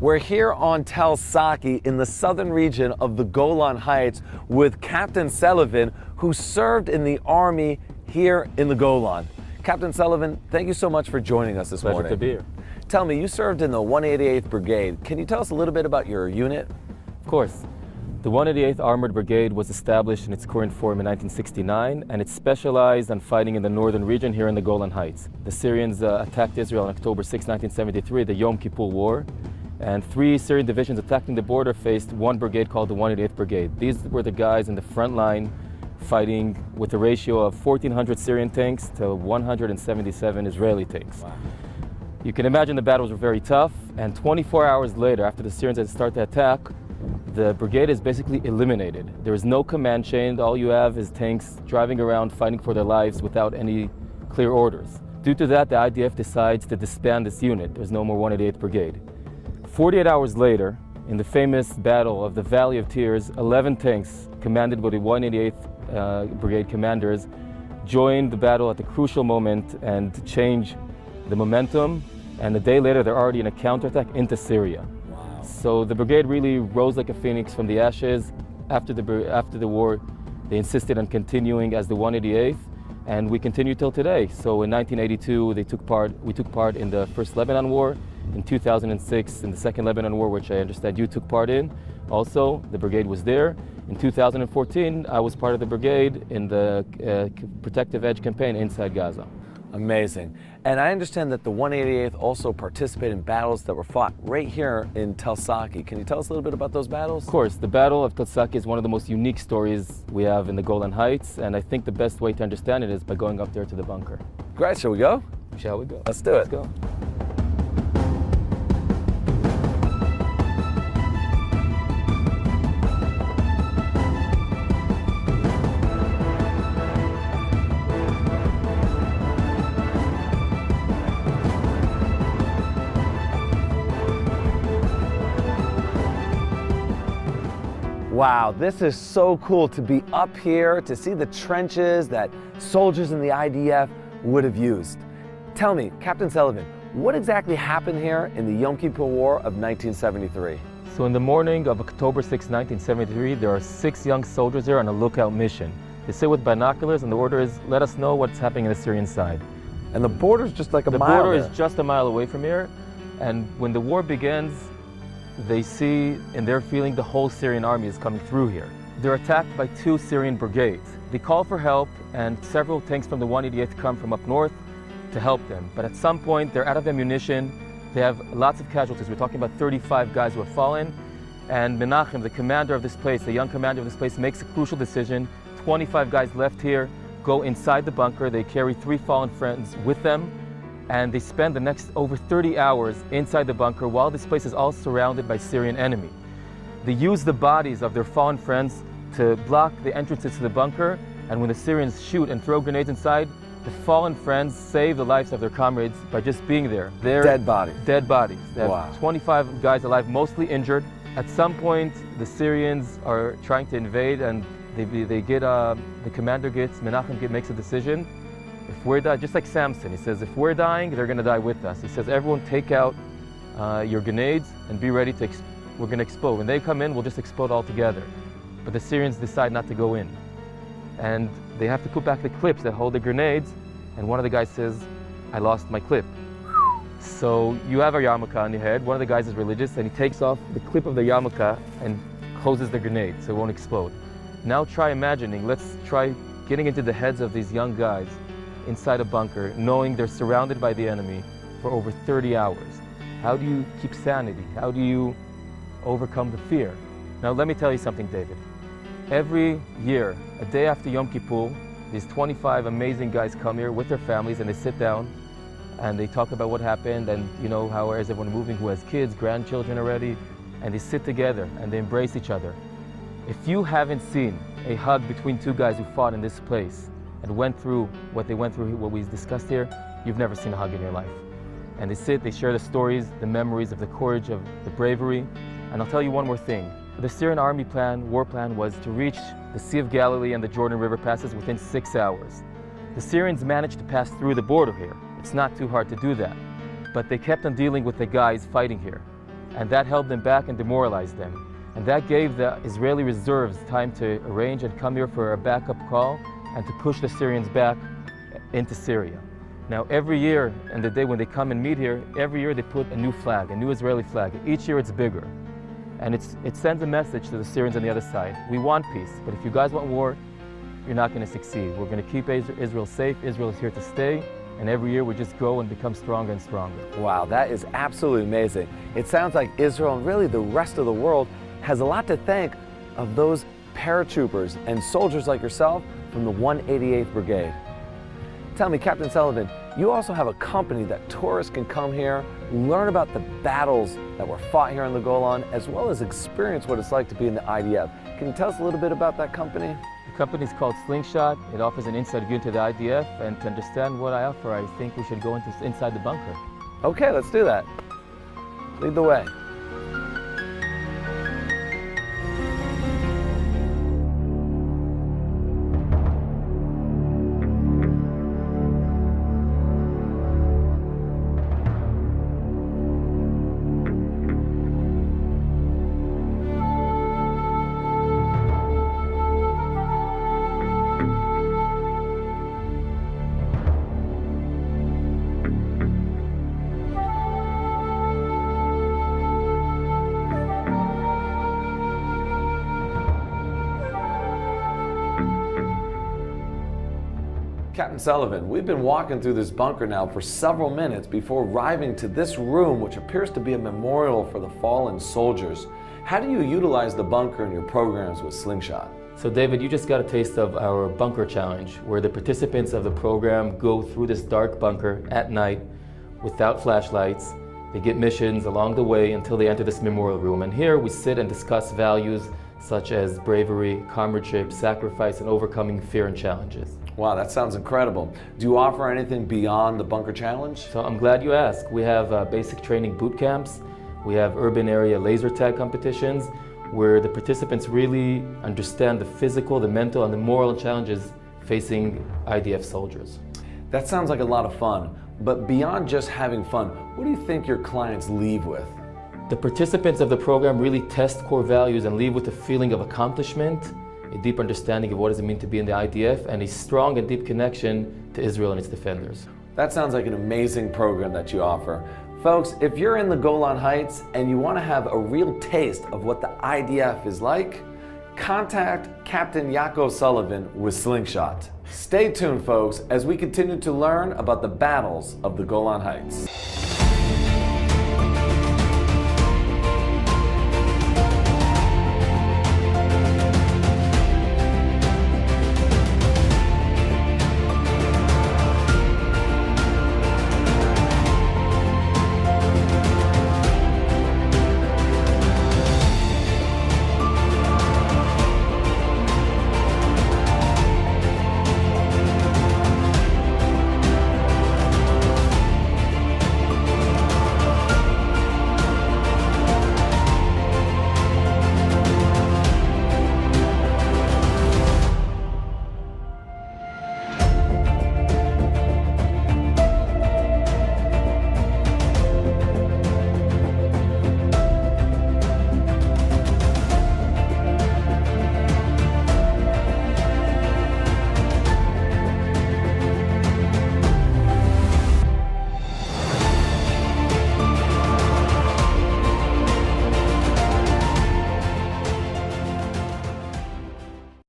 We're here on Tel Saki in the southern region of the Golan Heights with Captain Sullivan, who served in the army here in the Golan. Captain Sullivan, thank you so much for joining us this morning. Pleasure to be here. Tell me, you served in the 188th Brigade. Can you tell us a little bit about your unit? Of course. The 188th Armored Brigade was established in its current form in 1969, and it specialized on fighting in the northern region here in the Golan Heights. The Syrians attacked Israel on October 6, 1973, the Yom Kippur War, and 3 Syrian divisions attacking the border faced one brigade called the 188th Brigade. These were the guys in the front line fighting with a ratio of 1,400 Syrian tanks to 177 Israeli tanks. Wow. You can imagine the battles were very tough, and 24 hours later, after the Syrians had started to attack, the brigade is basically eliminated. There is no command chain. All you have is tanks driving around fighting for their lives without any clear orders. Due to that, the IDF decides to disband this unit. There's no more 188th Brigade. 48 hours later, in the famous battle of the Valley of Tears, 11 tanks commanded by the 188th Brigade commanders joined the battle at the crucial moment and changed the momentum. And a day later, they're already in a counterattack into Syria. So the brigade really rose like a phoenix from the ashes. After the war, they insisted on continuing as the 188th, and we continue till today. So in 1982, we took part in the First Lebanon War. In 2006, in the Second Lebanon War, which I understand you took part in, also the brigade was there. In 2014, I was part of the brigade in the Protective Edge campaign inside Gaza. Amazing. And I understand that the 188th also participated in battles that were fought right here in Tel Saki. Can you tell us a little bit about those battles? Of course. The Battle of Tel Saki is one of the most unique stories we have in the Golan Heights, and I think the best way to understand it is by going up there to the bunker. Great. Shall we go? Shall we go? Let's do it. Let's go. Wow, this is so cool to be up here, to see the trenches that soldiers in the IDF would have used. Tell me, Captain Sullivan, what exactly happened here in the Yom Kippur War of 1973? So in the morning of October 6, 1973, there are 6 young soldiers here on a lookout mission. They sit with binoculars, and the order is, let us know what's happening on the Syrian side. And the border's just like a mile The border there. is just a mile away from here, and when the war begins, they see in their feeling the whole Syrian army is coming through here. They're attacked by 2 Syrian brigades. They call for help, and several tanks from the 188th come from up north to help them. But at some point, they're out of ammunition. They have lots of casualties. We're talking about 35 guys who have fallen. And Menachem, the commander of this place, the young commander of this place, makes a crucial decision. 25 guys left here, go inside the bunker. They carry 3 fallen friends with them, and they spend the next over 30 hours inside the bunker while this place is all surrounded by Syrian enemy. They use the bodies of their fallen friends to block the entrances to the bunker, and when the Syrians shoot and throw grenades inside, the fallen friends save the lives of their comrades by just being there. They're dead bodies. Dead bodies. They have Wow. 25 guys alive, mostly injured. At some point, the are trying to invade, and they get, the commander Menachem makes a decision. If we're dying, just like Samson, he says, if we're dying, they're going to die with us. He says, everyone take out your grenades and be ready to, we're going to explode. When they come in, we'll just explode all together. But the Syrians decide not to go in. And they have to put back the clips that hold the grenades. And one of the guys says, I lost my clip. So you have a yarmulke on your head. One of the guys is religious, and he takes off the clip of the yarmulke and closes the grenade so it won't explode. Now try imagining, let's try getting into the heads of these young guys inside a bunker, knowing they're surrounded by the enemy for over 30 hours. How do you keep sanity? How do you overcome the fear? Now let me tell you something, David. Every year, a day after Yom Kippur, these 25 amazing guys come here with their families, and they sit down and they talk about what happened, and you know, how is everyone moving, who has kids, grandchildren already, and they sit together and they embrace each other. If you haven't seen a hug between 2 guys who fought in this place and went through what they went through, what we discussed here, you've never seen a hug in your life. And they sit, they share the stories, the memories of the courage, of the bravery. And I'll tell you one more thing. The Syrian army war plan was to reach the Sea of Galilee and the Jordan River passes within 6 hours. The Syrians managed to pass through the border here. It's not too hard to do that. But they kept on dealing with the guys fighting here. and that held them back and demoralized them. And that gave the Israeli reserves time to arrange and come here for a backup call and to push the Syrians back into Syria. Now every year, and the day when they come and meet here, every year they put a new flag, a new Israeli flag. Each year it's bigger. And it sends a message to the Syrians on the other side. We want peace, but if you guys want war, you're not going to succeed. We're going to keep Israel safe. Israel is here to stay. And every year we just grow and become stronger and stronger. Wow, that is absolutely amazing. It sounds like Israel and really the rest of the world has a lot to thank of those paratroopers and soldiers like yourself from the 188th Brigade. Tell me, Captain Sullivan, you also have a company that tourists can come here, learn about the battles that were fought here in the Golan, as well as experience what it's like to be in the IDF. Can you tell us a little bit about that company? The company is called Slingshot. It offers an inside view into the IDF, and to understand what I offer, I think we should go inside the bunker. Okay, let's do that. Lead the way. Captain Sullivan, we've been walking through this bunker now for several minutes before arriving to this room, which appears to be a memorial for the fallen soldiers. How do you utilize the bunker in your programs with Slingshot? So David, you just got a taste of our bunker challenge, where the participants of the program go through this dark bunker at night without flashlights. They get missions along the way until they enter this memorial room. And here we sit and discuss values such as bravery, comradeship, sacrifice, and overcoming fear and challenges. Wow, that sounds incredible. Do you offer anything beyond the bunker challenge? So I'm glad you asked. We have basic training boot camps. We have urban area laser tag competitions where the participants really understand the physical, the mental, and the moral challenges facing IDF soldiers. That sounds like a lot of fun. But beyond just having fun, what do you think your clients leave with? The participants of the program really test core values and leave with a feeling of accomplishment, a deep understanding of what does it mean to be in the IDF, and a strong and deep connection to Israel and its defenders. That sounds like an amazing program that you offer. Folks, if you're in the Golan Heights and you want to have a real taste of what the IDF is like, contact Captain Yaakov Sullivan with Slingshot. Stay tuned, folks, as we continue to learn about the battles of the Golan Heights.